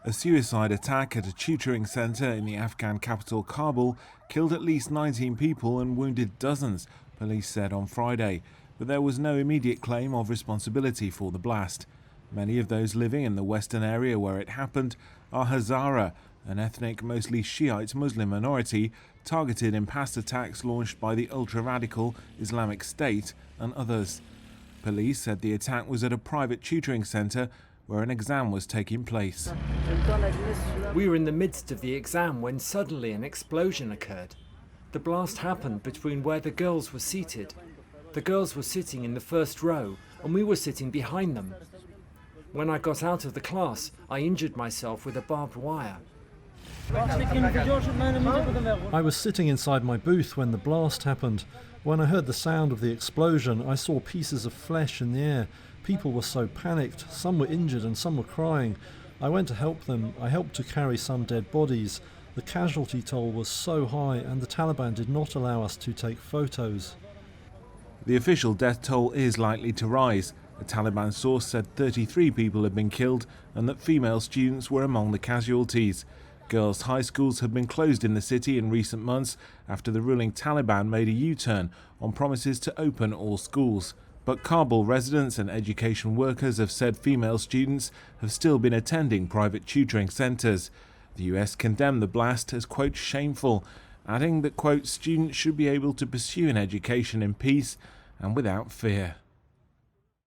A suicide attack at a tutoring centre in the Afghan capital Kabul killed at least 19 people and wounded dozens, police said on Friday, but there was no immediate claim of responsibility for the blast. Many of those living in the western area where it happened are Hazara, an ethnic, mostly Shiite Muslim minority targeted in past attacks launched by the ultra-radical Islamic State and others. Police said the attack was at a private tutoring centre where an exam was taking place. We were in the midst of the exam when suddenly an explosion occurred. The blast happened between where the girls were seated. The girls were sitting in the first row and we were sitting behind them. When I got out of the class, I injured myself with a barbed wire. I was sitting inside my booth when the blast happened. When I heard the sound of the explosion, I saw pieces of flesh in the air. People were so panicked, some were injured and some were crying. I went to help them. I helped to carry some dead bodies. The casualty toll was so high and the Taliban did not allow us to take photos. The official death toll is likely to rise. A Taliban source said 33 people had been killed and that female students were among the casualties. Girls' high schools have been closed in the city in recent months after the ruling Taliban made a U-turn on promises to open all schools. But Kabul residents and education workers have said female students have still been attending private tutoring centres. The US condemned the blast as, quote, shameful, adding that, quote, students should be able to pursue an education in peace and without fear.